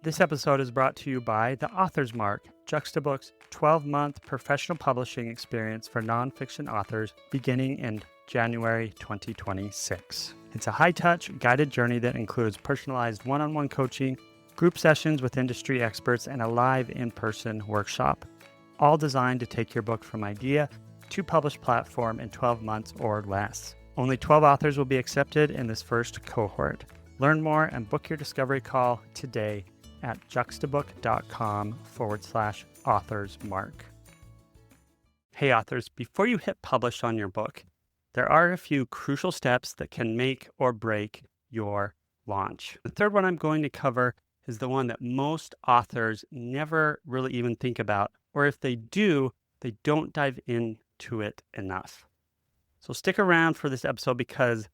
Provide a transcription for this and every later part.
This episode is brought to you by The Author's Mark, Juxtabook's 12-month professional publishing experience for nonfiction authors beginning in January 2026. It's a high-touch, guided journey that includes personalized one-on-one coaching, group sessions with industry experts, and a live in-person workshop, all designed to take your book from idea to published platform in 12 months or less. Only 12 authors will be accepted in this first cohort. Learn more and book your discovery call today at juxtabook.com/authorsmark. Hey authors, before you hit publish on your book, there are a few crucial steps that can make or break your launch. The third one I'm going to cover is the one that most authors never really even think about, or if they do, they don't dive into it enough. So stick around for this episode because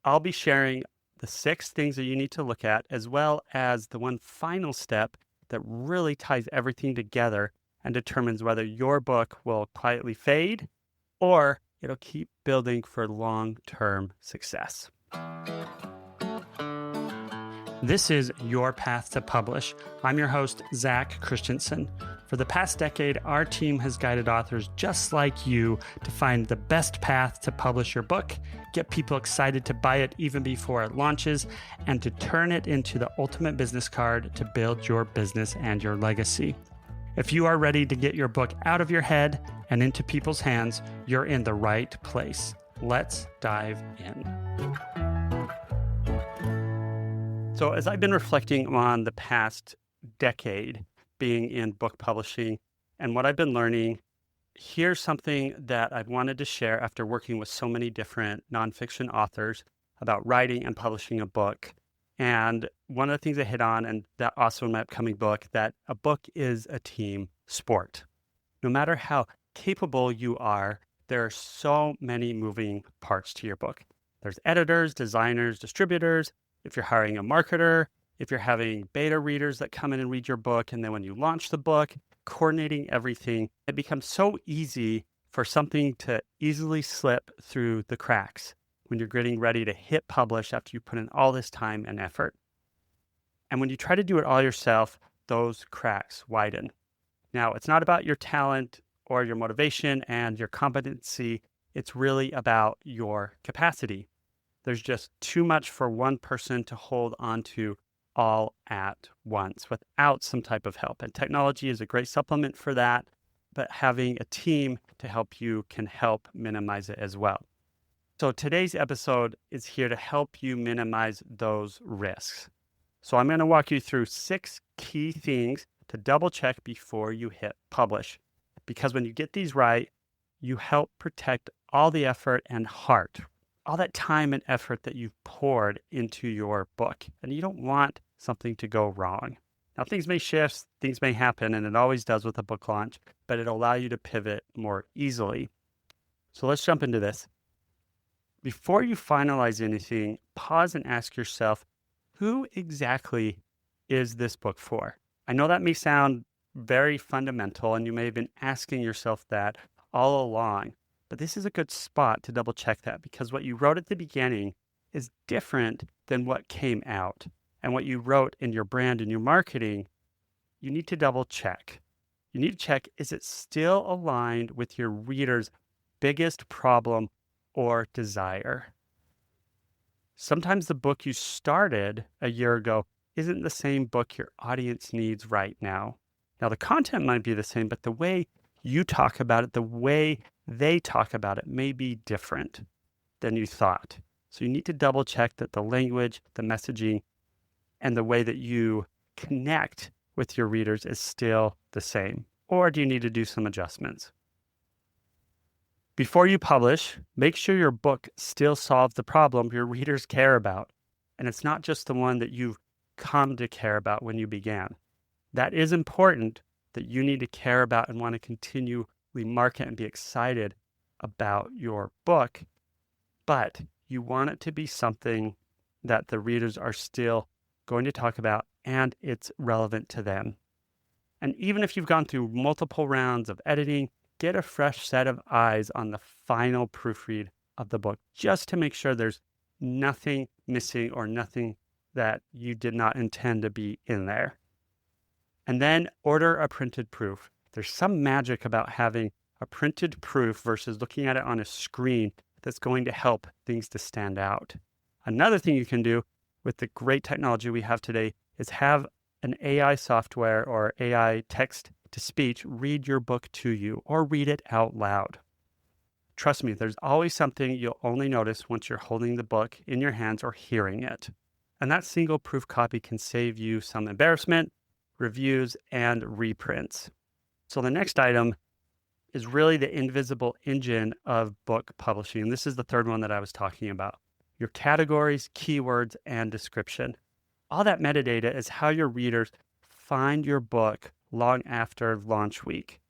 I'll be sharing the 6 things that you need to look at, as well as the one final step that really ties everything together and determines whether your book will quietly fade or it'll keep building for long-term success. This is Your Path to Publish. I'm your host, Zach Christensen. For the past decade, our team has guided authors just like you to find the best path to publish your book, get people excited to buy it even before it launches, and to turn it into the ultimate business card to build your business and your legacy. If you are ready to get your book out of your head and into people's hands, you're in the right place. Let's dive in. So as I've been reflecting on the past decade being in book publishing and what I've been learning, here's something that I've wanted to share after working with so many different nonfiction authors about writing and publishing a book. And one of the things I hit on, and that also in my upcoming book, that a book is a team sport. No matter how capable you are, there are so many moving parts to your book. There's editors, designers, distributors. If you're hiring a marketer, if you're having beta readers that come in and read your book, and then when you launch the book, coordinating everything, it becomes so easy for something to easily slip through the cracks when you're getting ready to hit publish after you put in all this time and effort. And when you try to do it all yourself, those cracks widen. Now, it's not about your talent or your motivation and your competency. It's really about your capacity. There's just too much for one person to hold on to all at once without some type of help. And technology is a great supplement for that, but having a team to help you can help minimize it as well. So today's episode is here to help you minimize those risks. So I'm going to walk you through 6 key things to double check before you hit publish. Because when you get these right, you help protect all the effort and heart, all that time and effort that you've poured into your book. And you don't want something to go wrong. Now, things may shift, things may happen, and it always does with a book launch, but it'll allow you to pivot more easily. So let's jump into this. Before you finalize anything, pause and ask yourself, who exactly is this book for? I know that may sound very fundamental, and you may have been asking yourself that all along. But this is a good spot to double check that, because what you wrote at the beginning is different than what came out. And what you wrote in your brand and your marketing, you need to double check. You need to check, is it still aligned with your reader's biggest problem or desire? Sometimes the book you started a year ago isn't the same book your audience needs right now. Now, the content might be the same, but the way you talk about it, the way they talk about it may be different than you thought. So you need to double check that the language, the messaging, and the way that you connect with your readers is still the same. Or do you need to do some adjustments? Before you publish, make sure your book still solves the problem your readers care about. And it's not just the one that you've come to care about when you began. That is important, that you need to care about and want to continually market and be excited about your book, but you want it to be something that the readers are still going to talk about and it's relevant to them. And even if you've gone through multiple rounds of editing, get a fresh set of eyes on the final proofread of the book, just to make sure there's nothing missing or nothing that you did not intend to be in there. And then order a printed proof. There's some magic about having a printed proof versus looking at it on a screen that's going to help things to stand out. Another thing you can do with the great technology we have today is have an AI software or AI text to speech read your book to you or read it out loud. Trust me, there's always something you'll only notice once you're holding the book in your hands or hearing it. And that single proof copy can save you some embarrassment, reviews, and reprints. So the next item is really the invisible engine of book publishing. And this is the third one that I was talking about. Your categories, keywords, and description. All that metadata is how your readers find your book long after launch week.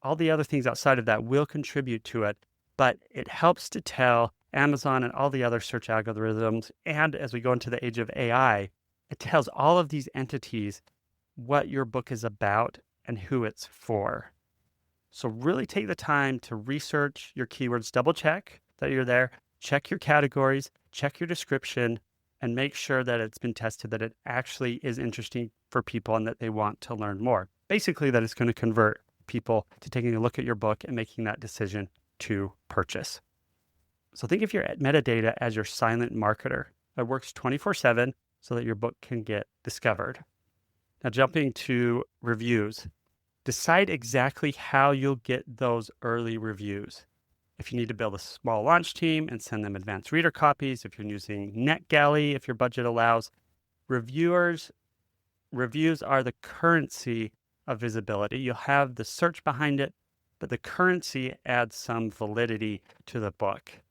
All the other things outside of that will contribute to it, but it helps to tell Amazon and all the other search algorithms, and as we go into the age of AI, it tells all of these entities what your book is about and who it's for. So really take the time to research your keywords, double check that you're there, check your categories, check your description, and make sure that it's been tested, that it actually is interesting for people and that they want to learn more. Basically, that it's going to convert people to taking a look at your book and making that decision to purchase. So think of your metadata as your silent marketer that works 24/7 so that your book can get discovered. Now, jumping to reviews, decide exactly how you'll get those early reviews. If you need to build a small launch team and send them advanced reader copies, if you're using NetGalley, if your budget allows, reviews are the currency of visibility. You'll have the search behind it, but the currency adds some validity to the book.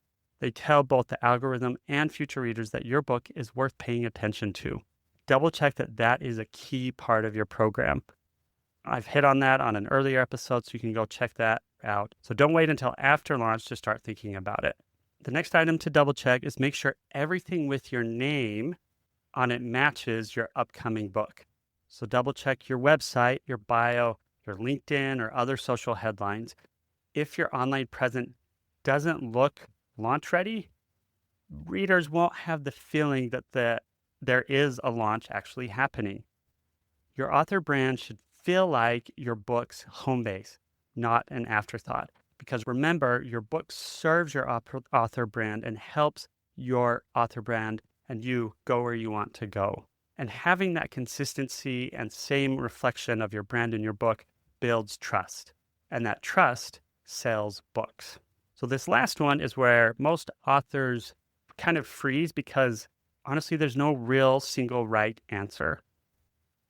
They tell both the algorithm and future readers that your book is worth paying attention to. Double check that that is a key part of your program. I've hit on that on an earlier episode, so you can go check that out. So don't wait until after launch to start thinking about it. The next item to double check is make sure everything with your name on it matches your upcoming book. So double check your website, your bio, your LinkedIn, or other social headlines. If your online presence doesn't look launch ready, readers won't have the feeling that there is a launch actually happening. Your author brand should feel like your book's home base, not an afterthought. Because remember, your book serves your author brand and helps your author brand and you go where you want to go. And having that consistency and same reflection of your brand in your book builds trust. And that trust sells books. So this last one is where most authors kind of freeze because honestly, there's no real single right answer.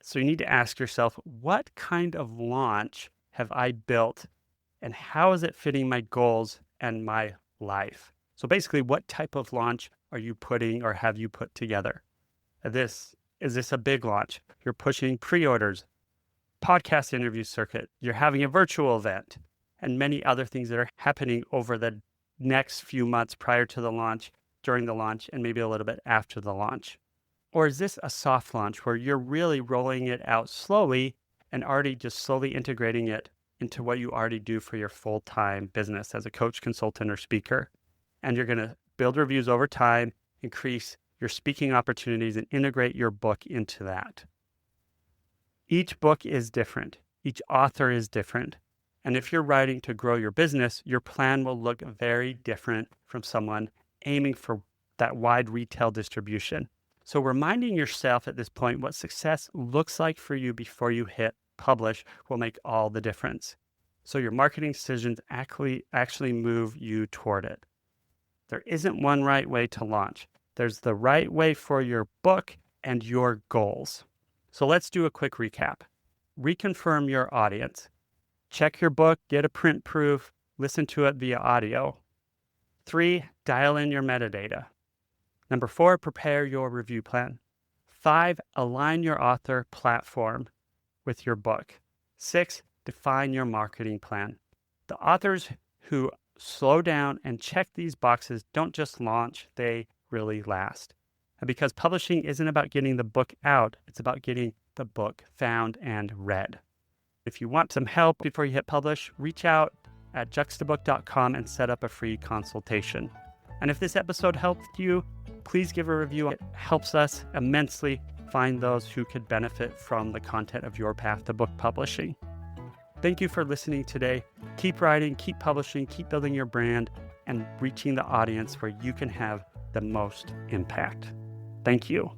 So you need to ask yourself, what kind of launch have I built and how is it fitting my goals and my life? So basically, what type of launch are you putting or have you put together? Is this a big launch? You're pushing pre-orders, podcast interview circuit, you're having a virtual event, and many other things that are happening over the next few months prior to the launch, during the launch, and maybe a little bit after the launch. Or is this a soft launch where you're really rolling it out slowly and already just slowly integrating it into what you already do for your full-time business as a coach, consultant, or speaker? And you're going to build reviews over time, increase your speaking opportunities, and integrate your book into that. Each book is different. Each author is different. And if you're writing to grow your business, your plan will look very different from someone aiming for that wide retail distribution. So reminding yourself at this point what success looks like for you before you hit publish will make all the difference. So your marketing decisions actually move you toward it. There isn't one right way to launch. There's the right way for your book and your goals. So let's do a quick recap. Reconfirm your audience. Check your book, get a print proof, listen to it via audio. 3, dial in your metadata. 4, prepare your review plan. 5, align your author platform with your book. 6, define your marketing plan. The authors who slow down and check these boxes don't just launch, they really last. And because publishing isn't about getting the book out, it's about getting the book found and read. If you want some help before you hit publish, reach out at juxtabook.com and set up a free consultation. And if this episode helped you, please give a review. It helps us immensely. find those who could benefit from the content of your path to book publishing. Thank you for listening today. Keep writing, keep publishing, keep building your brand, and reaching the audience where you can have the most impact. Thank you.